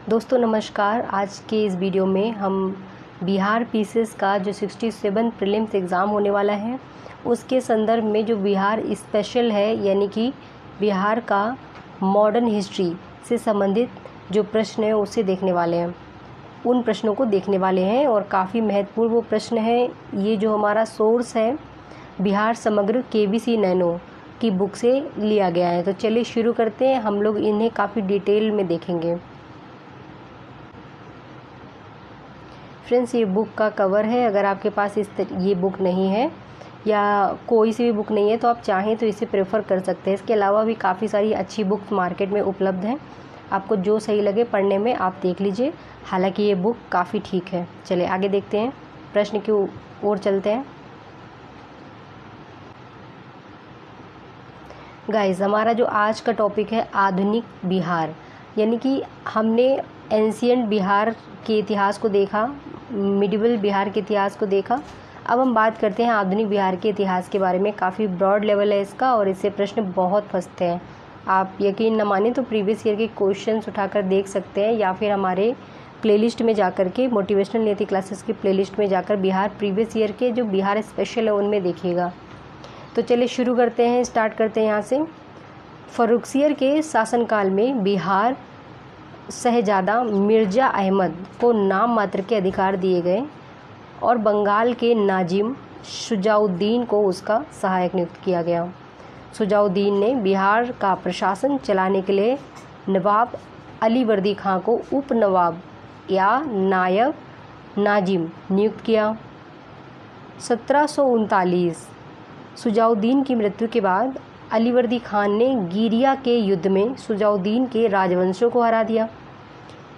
दोस्तों नमस्कार। आज के इस वीडियो में हम बिहार पीसीएस का जो 67 प्रीलिम्स एग्ज़ाम होने वाला है उसके संदर्भ में जो बिहार स्पेशल है यानी कि बिहार का मॉडर्न हिस्ट्री से संबंधित जो प्रश्न है उसे देखने वाले हैं। उन प्रश्नों को देखने वाले हैं और काफ़ी महत्वपूर्ण वो प्रश्न है। ये जो हमारा सोर्स है बिहार समग्र KBC नैनो की बुक से लिया गया है। तो चलिए शुरू करते हैं। हम लोग इन्हें काफ़ी डिटेल में देखेंगे। फ्रेंड्स, ये बुक का कवर है। अगर आपके पास ये बुक नहीं है या कोई सी भी बुक नहीं है तो आप चाहें तो इसे प्रेफर कर सकते हैं। इसके अलावा भी काफ़ी सारी अच्छी बुक मार्केट में उपलब्ध हैं। आपको जो सही लगे पढ़ने में आप देख लीजिए। हालांकि ये बुक काफ़ी ठीक है। चलिए आगे देखते हैं, प्रश्न की ओर चलते हैं। गाइस, हमारा जो आज का टॉपिक है आधुनिक बिहार, यानी कि हमने एंशिएंट बिहार के इतिहास को देखा, मिडिवल बिहार के इतिहास को देखा। अब हम बात करते हैं आधुनिक बिहार के इतिहास के बारे में। काफ़ी ब्रॉड लेवल है इसका और इससे प्रश्न बहुत फंसते हैं। आप यकीन न माने तो प्रीवियस ईयर के क्वेश्चंस उठाकर देख सकते हैं या फिर हमारे प्लेलिस्ट में जाकर के, मोटिवेशनल नियति क्लासेस की प्लेलिस्ट में जाकर बिहार प्रीवियस ईयर के जो बिहार स्पेशल है उनमें देखिएगा। तो चलिए शुरू करते हैं, स्टार्ट करते हैं यहाँ से। फर्रुखसियर के शासनकाल में बिहार शहजादा मिर्ज़ा अहमद को नाम मात्र के अधिकार दिए गए और बंगाल के नाजिम शुजाउद्दीन को उसका सहायक नियुक्त किया गया। शुजाउद्दीन ने बिहार का प्रशासन चलाने के लिए नवाब अलीवर्दी खां को उप नवाब या नायब नाजिम नियुक्त किया। 1739 शुजाउद्दीन की मृत्यु के बाद अलीवर्दी खान ने गिरिया के युद्ध में शुजाउद्दीन के राजवंशों को हरा दिया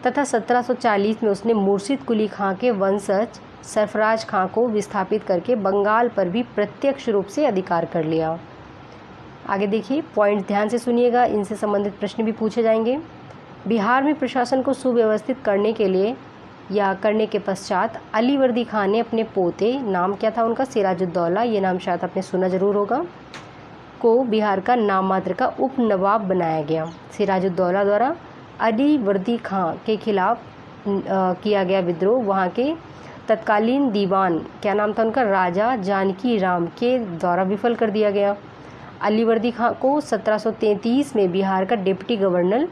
तथा 1740 में उसने मुर्शिद कुली खां के वंशज सरफराज खां को विस्थापित करके बंगाल पर भी प्रत्यक्ष रूप से अधिकार कर लिया। आगे देखिए, पॉइंट ध्यान से सुनिएगा, इनसे संबंधित प्रश्न भी पूछे जाएंगे। बिहार में प्रशासन को सुव्यवस्थित करने के लिए या करने के पश्चात अलीवर्दी खान ने अपने पोते, नाम क्या था उनका, सिराजुद्दौला, ये नाम शायद आपने सुना जरूर होगा, को बिहार का नाम मात्र का उप नवाब बनाया गया। सिराजुद्दौला द्वारा अलीवर्दी खां के खिलाफ किया गया विद्रोह वहाँ के तत्कालीन दीवान, क्या नाम था उनका, राजा जानकी राम के द्वारा विफल कर दिया गया। अलीवर्दी खां को 1733 में बिहार का डिप्टी गवर्नर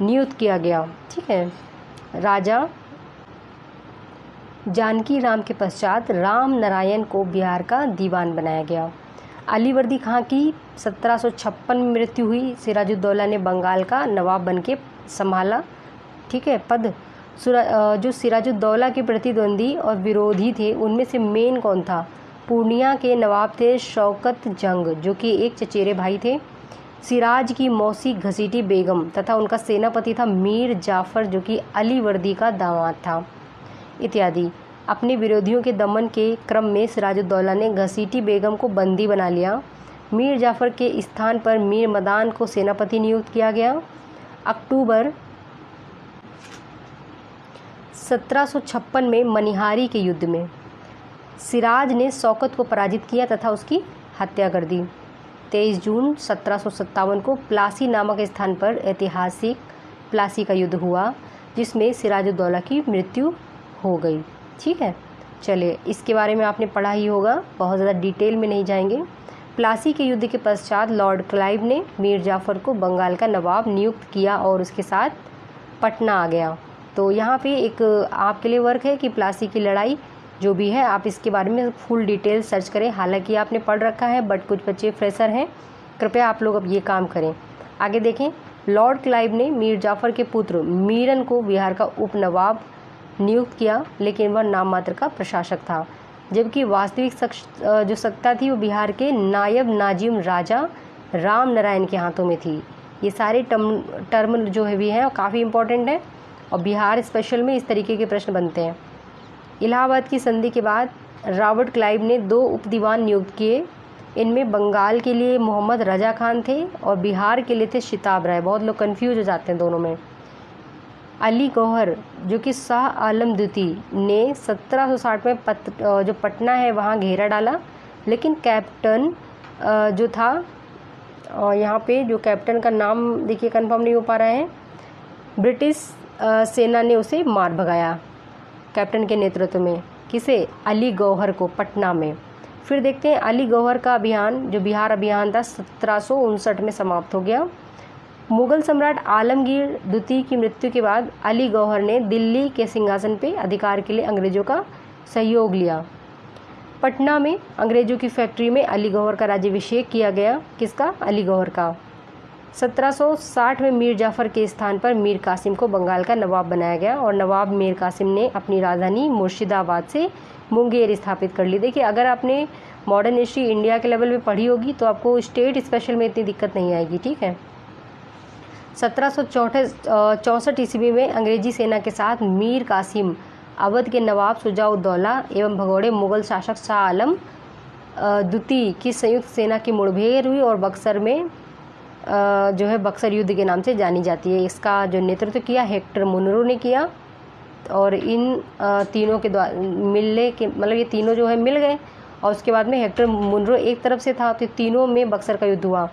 नियुक्त किया गया। ठीक है। राजा जानकी राम के पश्चात राम नारायण को बिहार का दीवान बनाया गया। अलीवर्दी खां की 1756 में मृत्यु हुई। सिराजुद्दौला ने बंगाल का नवाब बन के संभाला। ठीक है, पद। जो सिराजुद्दौला के प्रतिद्वंदी और विरोधी थे उनमें से मेन कौन था? पूर्णिया के नवाब थे शौकत जंग, जो कि एक चचेरे भाई थे। सिराज की मौसी घसीटी बेगम तथा उनका सेनापति था मीर जाफर, जो कि अलीवर्दी का दामाद था, इत्यादि। अपने विरोधियों के दमन के क्रम में सिराजुद्दौला ने घसीटी बेगम को बंदी बना लिया। मीर जाफर के स्थान पर मीर मदान को सेनापति नियुक्त किया गया। अक्टूबर 1756 में मनिहारी के युद्ध में सिराज ने शौकत को पराजित किया तथा उसकी हत्या कर दी। 23 जून 1757 को प्लासी नामक स्थान पर ऐतिहासिक प्लासी का युद्ध हुआ जिसमें सिराजुद्दौला की मृत्यु हो गई। ठीक है, चलिए इसके बारे में आपने पढ़ा ही होगा, बहुत ज़्यादा डिटेल में नहीं जाएंगे। प्लासी के युद्ध के पश्चात लॉर्ड क्लाइव ने मीर जाफर को बंगाल का नवाब नियुक्त किया और उसके साथ पटना आ गया। तो यहाँ पे एक आपके लिए वर्क है कि प्लासी की लड़ाई जो भी है आप इसके बारे में फुल डिटेल सर्च करें। हालांकि आपने पढ़ रखा है बट कुछ बच्चे फ्रेशर हैं, कृपया आप लोग अब ये काम करें। आगे देखें, लॉर्ड क्लाइव ने मीर जाफर के पुत्र मीरन को बिहार का उप नवाब नियुक्त किया, लेकिन वह नाम मात्र का प्रशासक था, जबकि वास्तविक जो सत्ता थी वो बिहार के नायब नाजिम राजा राम नारायण के हाथों में थी। ये सारे टर्म जो है भी हैं काफ़ी इंपॉर्टेंट है और बिहार स्पेशल में इस तरीके के प्रश्न बनते हैं। इलाहाबाद की संधि के बाद रॉबर्ट क्लाइव ने 2 उप दीवान नियुक्त किए। इनमें बंगाल के लिए मोहम्मद रजा खान थे और बिहार के लिए थे शिताब राय। बहुत लोग कंफ्यूज हो जाते हैं दोनों में। अली गौहर, जो कि शाह आलम द्वितीय ने 1760 में जो पटना है वहाँ घेरा डाला, लेकिन कैप्टन जो था, यहाँ पे जो कैप्टन का नाम देखिए कंफर्म नहीं हो पा रहा है, ब्रिटिश सेना ने उसे मार भगाया कैप्टन के नेतृत्व में। किसे? अली गौहर को, पटना में। फिर देखते हैं अली गौहर का अभियान, जो बिहार अभियान था, 1759 में समाप्त हो गया। मुगल सम्राट आलमगीर द्वितीय की मृत्यु के बाद अली गौहर ने दिल्ली के सिंहासन पर अधिकार के लिए अंग्रेजों का सहयोग लिया। पटना में अंग्रेजों की फैक्ट्री में अली गौहर का राज्याभिषेक किया गया। किसका? अली गौहर का। 1760 में मीर जाफ़र के स्थान पर मीर कासिम को बंगाल का नवाब बनाया गया और नवाब मीर कासिम ने अपनी राजधानी मुर्शिदाबाद से मुंगेर स्थापित कर ली। देखिए, अगर आपने मॉडर्न हिस्ट्री इंडिया के लेवल में पढ़ी होगी तो आपको स्टेट स्पेशल में इतनी दिक्कत नहीं आएगी। ठीक है। 1764 ईस्वी में अंग्रेजी सेना के साथ मीर कासिम, अवध के नवाब शुजाउद्दौला एवं भगोड़े मुगल शासक शाह आलम द्वितीय की संयुक्त सेना की मुठभेड़ हुई और बक्सर में जो है बक्सर युद्ध के नाम से जानी जाती है। इसका जो नेतृत्व किया हेक्टर मुनरो ने किया और इन तीनों के द्वारा मिलने के मतलब ये तीनों जो है मिल गए और उसके बाद में हेक्टर मुनरो एक तरफ से था, तो तीनों में बक्सर का युद्ध हुआ।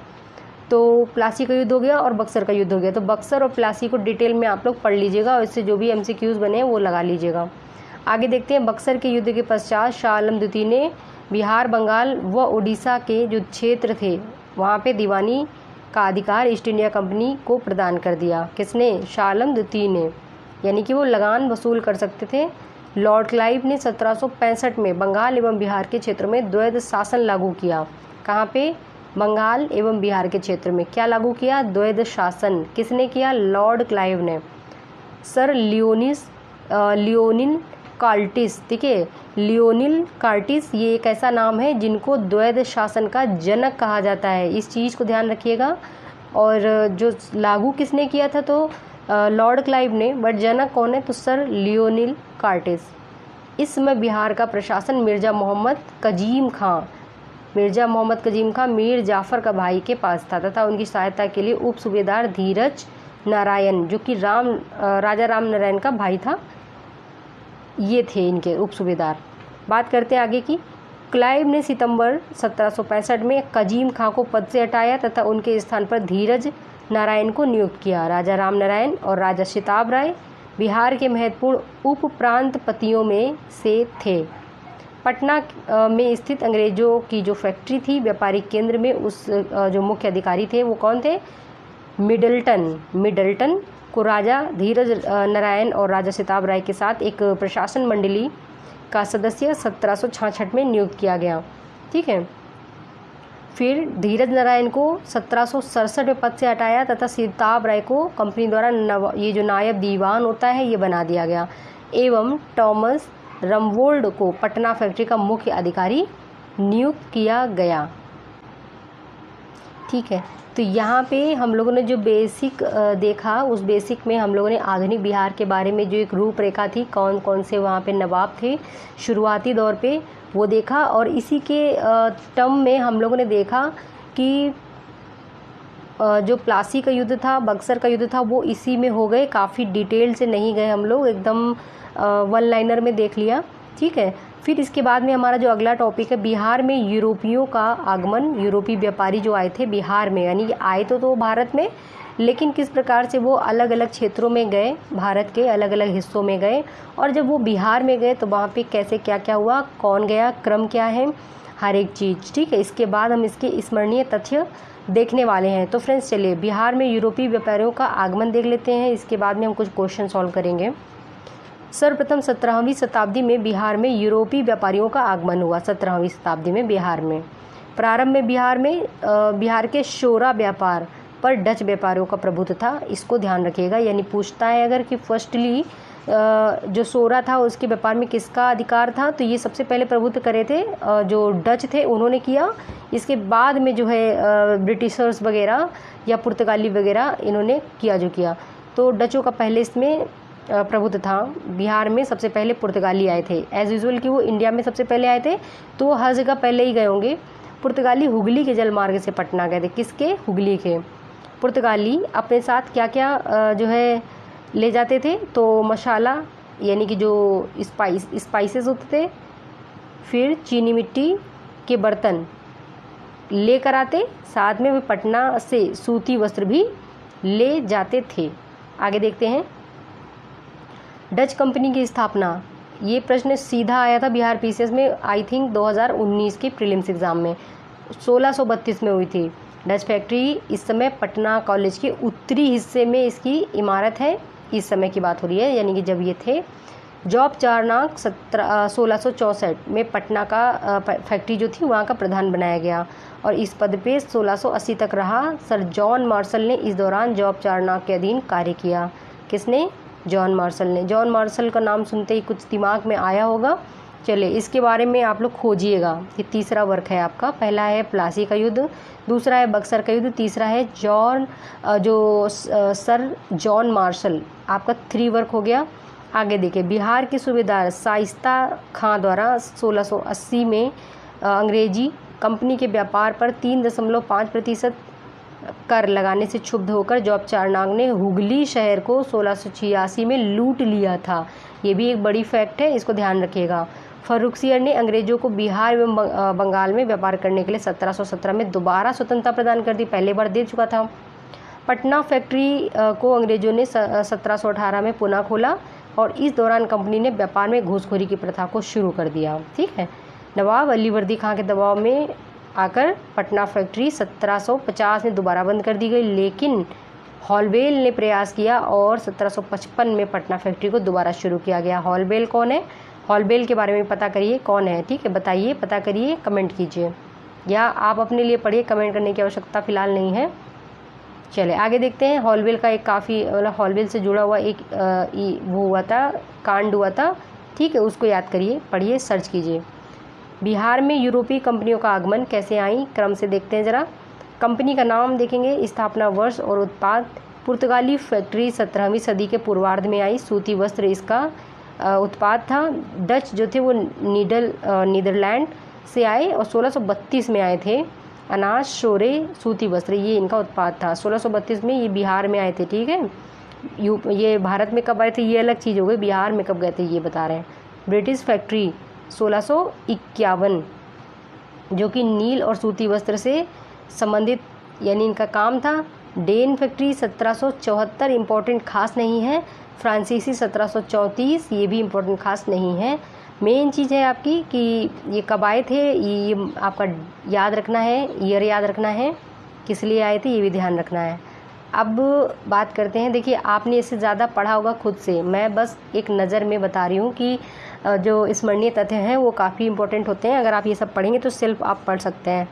तो प्लासी का युद्ध हो गया और बक्सर का युद्ध हो गया। तो बक्सर और प्लासी को डिटेल में आप लोग पढ़ लीजिएगा और इससे जो भी MCQs बने हैं वो लगा लीजिएगा। आगे देखते हैं, बक्सर के युद्ध के पश्चात शाह आलम द्वितीय ने बिहार, बंगाल व उड़ीसा के जो क्षेत्र थे वहाँ पे दीवानी का अधिकार ईस्ट इंडिया कंपनी को प्रदान कर दिया। किसने? शाह आलम द्वितीय ने, यानी कि वो लगान वसूल कर सकते थे। लॉर्ड क्लाइव ने 1765 में बंगाल एवं बिहार के क्षेत्र में द्वैध शासन लागू किया। कहाँ पे? बंगाल एवं बिहार के क्षेत्र में क्या लागू किया? द्वैध शासन। किसने किया? लॉर्ड क्लाइव ने। सर लियोनिल कार्टिस, ठीक है, लियोनिल कार्टिस ये एक ऐसा नाम है जिनको द्वैध शासन का जनक कहा जाता है। इस चीज़ को ध्यान रखिएगा। और जो लागू किसने किया था? तो लॉर्ड क्लाइव ने, बट जनक कौन है? तो सर लियोनिल कार्टिस। इस समय बिहार का प्रशासन मिर्ज़ा मोहम्मद कजीम खां मीर जाफ़र का भाई के पास था तथा उनकी सहायता के लिए उप सूबेदार धीरज नारायण, जो कि राजा राम नारायण का भाई था, ये थे इनके उप सूबेदार। बात करते हैं आगे की। क्लाइव ने सितंबर 1765 में कजीम खां को पद से हटाया तथा उनके स्थान पर धीरज नारायण को नियुक्त किया। राजा राम नारायण और राजा सिताब राय बिहार के महत्वपूर्ण उप प्रांतपतियों में से थे। पटना में स्थित अंग्रेजों की जो फैक्ट्री थी, व्यापारिक केंद्र में उस जो मुख्य अधिकारी थे वो कौन थे? मिडल्टन को राजा धीरज नारायण और राजा सिताब राय के साथ एक प्रशासन मंडली का सदस्य 1766 में नियुक्त किया गया। ठीक है। फिर धीरज नारायण को 1767 में पद से हटाया तथा सिताब राय को कंपनी द्वारा ये जो नायब दीवान होता है ये बना दिया गया एवं टॉमस रमवोल्ड को पटना फैक्ट्री का मुख्य अधिकारी नियुक्त किया गया। ठीक है। तो यहाँ पे हम लोगों ने जो बेसिक देखा, उस बेसिक में हम लोगों ने आधुनिक बिहार के बारे में जो एक रूपरेखा थी, कौन कौन से वहाँ पे नवाब थे शुरुआती दौर पे, वो देखा। और इसी के टर्म में हम लोगों ने देखा कि जो प्लासी का युद्ध था, बक्सर का युद्ध था, वो इसी में हो गए। काफ़ी डिटेल से नहीं गए हम लोग, एकदम वन लाइनर में देख लिया। ठीक है। फिर इसके बाद में हमारा जो अगला टॉपिक है, बिहार में यूरोपियों का आगमन। यूरोपीय व्यापारी जो आए थे बिहार में, यानी आए तो भारत में, लेकिन किस प्रकार से वो अलग अलग क्षेत्रों में गए, भारत के अलग अलग हिस्सों में गए, और जब वो बिहार में गए तो वहाँ पे कैसे क्या क्या हुआ, कौन गया, क्रम क्या है, हर एक चीज़। ठीक है। इसके बाद हम इसके स्मरणीय तथ्य देखने वाले हैं। तो फ्रेंड्स चलिए बिहार में यूरोपीय व्यापारियों का आगमन देख लेते हैं। इसके बाद में हम कुछ क्वेश्चन सॉल्व करेंगे। सर्वप्रथम 17वीं शताब्दी में बिहार में यूरोपीय व्यापारियों का आगमन हुआ। 17वीं शताब्दी में बिहार में प्रारंभ में बिहार के शोरा व्यापार पर डच व्यापारियों का प्रभुत्व था। इसको ध्यान रखिएगा। यानी पूछता है अगर कि फर्स्टली जो सोरा था उसके व्यापार में किसका अधिकार था, तो ये सबसे पहले प्रभुत्व करे थे जो डच थे, उन्होंने किया। इसके बाद में जो है ब्रिटिशर्स वगैरह या पुर्तगाली वगैरह इन्होंने किया। तो डचों का पहले इसमें प्रभुत्व था। बिहार में सबसे पहले पुर्तगाली आए थे। एज यूजुअल कि वो इंडिया में सबसे पहले आए थे, तो वो हर जगह पहले ही गए होंगे। पुर्तगाली हुगली के जलमार्ग से पटना गए थे। किसके? हुगली के। पुर्तगाली अपने साथ क्या क्या जो है ले जाते थे, तो मसाला यानी कि जो स्पाइसेस होते थे, फिर चीनी मिट्टी के बर्तन लेकर आते, साथ में वे पटना से सूती वस्त्र भी ले जाते थे। आगे देखते हैं। डच कंपनी की स्थापना, ये प्रश्न सीधा आया था बिहार पीसीएस में, आई थिंक 2019 के प्रीलिम्स एग्ज़ाम में, 1632 में हुई थी। डच फैक्ट्री इस समय पटना कॉलेज के उत्तरी हिस्से में इसकी इमारत है, इस समय की बात हो रही है, यानी कि जब ये थे। जॉब चार्नक 1664 में पटना का फैक्ट्री जो थी वहाँ का प्रधान बनाया गया और इस पद पे 1680 तक रहा। सर जॉन मार्शल ने इस दौरान जॉब चार्नक के अधीन कार्य किया। किसने? जॉन मार्शल ने। जॉन मार्शल का नाम सुनते ही कुछ दिमाग में आया होगा। चलिए इसके बारे में आप लोग खोजिएगा। ये तीसरा वर्क है आपका। पहला है प्लासी का युद्ध, दूसरा है बक्सर का युद्ध, तीसरा है सर जॉन मार्शल। आपका 3 वर्क हो गया। आगे देखिए, बिहार के सूबेदार शाइस्ता खां द्वारा 1680 में अंग्रेजी कंपनी के व्यापार पर 3.5% कर लगाने से क्षुब्ध होकर जॉब चार्नक ने हुगली शहर को 1686 में लूट लिया था। ये भी एक बड़ी फैक्ट है, इसको ध्यान रखिएगा। फर्रुखसियर ने अंग्रेजों को बिहार एवं बंगाल में व्यापार करने के लिए 1717 में दोबारा स्वतंत्रता प्रदान कर दी, पहले बार दे चुका था। पटना फैक्ट्री को अंग्रेजों ने 1718 में पुनः खोला और इस दौरान कंपनी ने व्यापार में घूसखोरी की प्रथा को शुरू कर दिया। ठीक है। नवाब अली वर्दी खां के दबाव में आकर पटना फैक्ट्री 1750 में दोबारा बंद कर दी गई, लेकिन हॉलबेल ने प्रयास किया और 1755 में पटना फैक्ट्री को दोबारा शुरू किया गया। हॉलबेल कौन है? हॉलबेल के बारे में पता करिए कौन है। ठीक है, बताइए, पता करिए, कमेंट कीजिए, या आप अपने लिए पढ़िए, कमेंट करने की आवश्यकता फ़िलहाल नहीं है। चलिए आगे देखते हैं। हॉलबेल का एक काफ़ी मतलब हॉलबेल से जुड़ा हुआ एक वो हुआ था, कांड हुआ था। ठीक है, उसको याद करिए, पढ़िए, सर्च कीजिए। बिहार में यूरोपीय कंपनियों का आगमन कैसे आई, क्रम से देखते हैं ज़रा। कंपनी का नाम देखेंगे, स्थापना वर्ष और उत्पाद। पुर्तगाली फैक्ट्री 17वीं सदी के पूर्वार्ध में आई, सूती वस्त्र इसका उत्पाद था। डच जो थे वो नीदरलैंड से आए और 1632 में आए थे। अनाज, शोरे, सूती वस्त्र, ये इनका उत्पाद था। 1632 में ये बिहार में आए थे। ठीक है, ये भारत में कब आए थे ये अलग चीज़ हो गई, बिहार में कब गए थे ये बता रहे हैं। ब्रिटिश फैक्ट्री 1651 जो कि नील और सूती वस्त्र से संबंधित यानी इनका काम था। डेन फैक्ट्री 1774, इम्पोर्टेंट खास नहीं है। फ्रांसीसी 1734, ये भी इम्पोर्टेंट खास नहीं है। मेन चीज़ है आपकी कि ये कब आए थे, ये आपका याद रखना है, ईयर याद रखना है, किस लिए आए थे ये भी ध्यान रखना है। अब बात करते हैं, देखिए आपने इससे ज़्यादा पढ़ा होगा खुद से, मैं बस एक नज़र में बता रही हूँ कि जो स्मरणीय तथ्य हैं वो काफ़ी इंपॉर्टेंट होते हैं। अगर आप ये सब पढ़ेंगे तो सिर्फ आप पढ़ सकते हैं।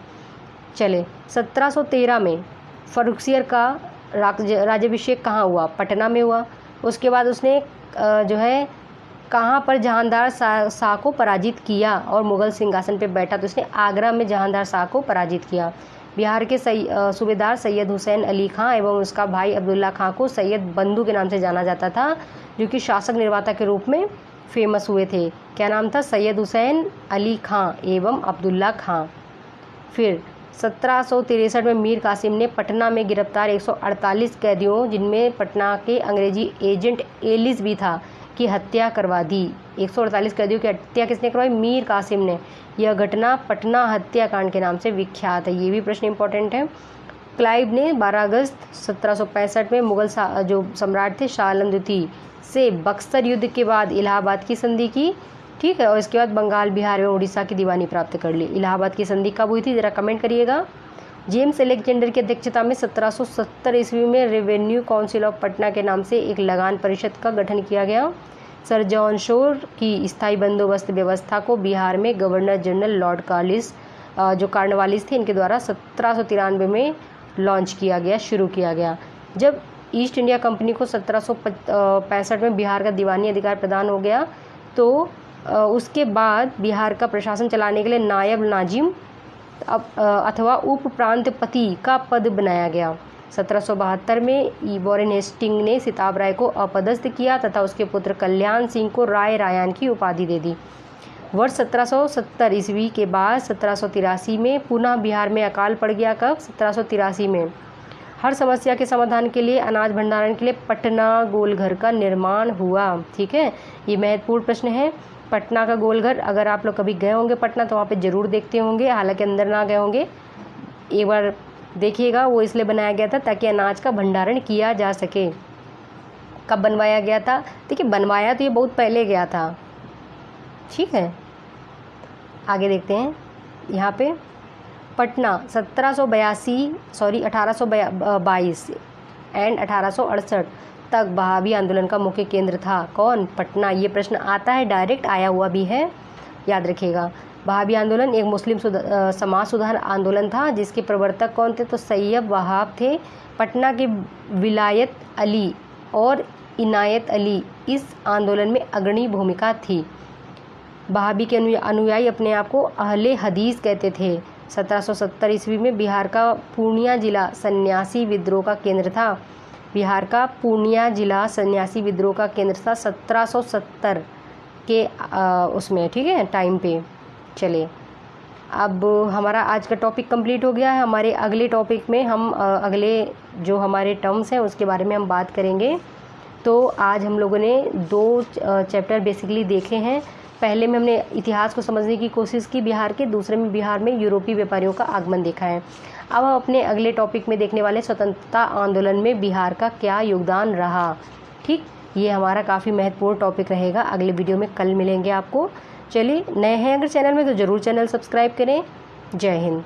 चले 1713 में फर्रुखसियर का राज्याभिषेक कहाँ हुआ? पटना में हुआ। उसके बाद उसने जो है कहाँ पर जहांदार शाह को पराजित किया और मुग़ल सिंहासन पर बैठा, तो उसने आगरा में जहांदार शाह को पराजित किया। बिहार के सूबेदार सैयद हुसैन अली खां एवं उसका भाई अब्दुल्ला खां को सैयद बंधु के नाम से जाना जाता था, जो कि शासक निर्माता के रूप में फेमस हुए थे। क्या नाम था? सैयद हुसैन अली खां एवं अब्दुल्ला खां। फिर 1763 में मीर कासिम ने पटना में गिरफ्तार 148 कैदियों, जिनमें पटना के अंग्रेजी एजेंट एलिस भी था, की हत्या करवा दी। 148 कैदियों की हत्या किसने करवाई? मीर कासिम ने। यह घटना पटना हत्याकांड के नाम से विख्यात है। ये भी प्रश्न इंपॉर्टेंट है। क्लाइव ने 12 अगस्त 1765 में मुगल जो सम्राट थे शाह आलम द्वितीय से बक्सर युद्ध के बाद इलाहाबाद की संधि की। ठीक है, और इसके बाद बंगाल, बिहार एवं उड़ीसा की दीवानी प्राप्त कर ली। इलाहाबाद की संधि कब हुई थी जरा कमेंट करिएगा। जेम्स अलेक्जेंडर की अध्यक्षता में 1770 ईस्वी में रेवेन्यू काउंसिल ऑफ पटना के नाम से एक लगान परिषद का गठन किया गया। सर जॉन शोर की स्थायी बंदोबस्त व्यवस्था को बिहार में गवर्नर जनरल लॉर्ड जो कार्नवालिस थे, इनके द्वारा 1793 में लॉन्च किया गया, शुरू किया गया। जब ईस्ट इंडिया कंपनी को 1765 में बिहार का दीवानी अधिकार प्रदान हो गया, तो उसके बाद बिहार का प्रशासन चलाने के लिए नायब नाजिम अथवा उप प्रांतपति का पद बनाया गया। 1772 में वॉरेन हेस्टिंग ने सिताब राय को अपदस्थ किया तथा उसके पुत्र कल्याण सिंह को राय रायान की उपाधि दे दी। वर्ष 1770 ईस्वी के बाद 1783 में पुनः बिहार में अकाल पड़ गया। कब? 1783 में। हर समस्या के समाधान के लिए अनाज भंडारण के लिए पटना गोलघर का निर्माण हुआ। ठीक है, ये महत्वपूर्ण प्रश्न है। पटना का गोलघर, अगर आप लोग कभी गए होंगे पटना तो वहाँ पे ज़रूर देखते होंगे, हालांकि अंदर ना गए होंगे, एक बार देखिएगा। वो इसलिए बनाया गया था ताकि अनाज का भंडारण किया जा सके। कब बनवाया गया था? देखिए, बनवाया तो ये बहुत पहले गया था, ठीक है। आगे देखते हैं यहाँ पे, पटना 1822 एंड 1868 तक बहावी आंदोलन का मुख्य केंद्र था। कौन? पटना। ये प्रश्न आता है, डायरेक्ट आया हुआ भी है, याद रखिएगा। बहावी आंदोलन एक मुस्लिम समाज सुधार आंदोलन था जिसके प्रवर्तक कौन थे? तो सैयद वहाब थे। पटना के विलायत अली और इनायत अली इस आंदोलन में अग्रणी भूमिका थी। बहावी के अनुयायी अपने आप को अहले हदीस कहते थे। 1770 ईस्वी में बिहार का पूर्णिया जिला सन्यासी विद्रोह का केंद्र था। बिहार का पूर्णिया जिला सन्यासी विद्रोह का केंद्र था 1770 के उसमें, ठीक है, टाइम पे। चलिए, अब हमारा आज का टॉपिक कंप्लीट हो गया है। हमारे अगले टॉपिक में हम अगले जो हमारे टर्म्स हैं उसके बारे में हम बात करेंगे। तो आज हम लोगों ने 2 चैप्टर बेसिकली देखे हैं। पहले में हमने इतिहास को समझने की कोशिश की बिहार के, दूसरे में बिहार में यूरोपीय व्यापारियों का आगमन देखा है। अब हम अपने अगले टॉपिक में देखने वाले स्वतंत्रता आंदोलन में बिहार का क्या योगदान रहा। ठीक, ये हमारा काफ़ी महत्वपूर्ण टॉपिक रहेगा। अगले वीडियो में कल मिलेंगे आपको। चलिए, नए हैं अगर चैनल में तो ज़रूर चैनल सब्सक्राइब करें। जय हिंद।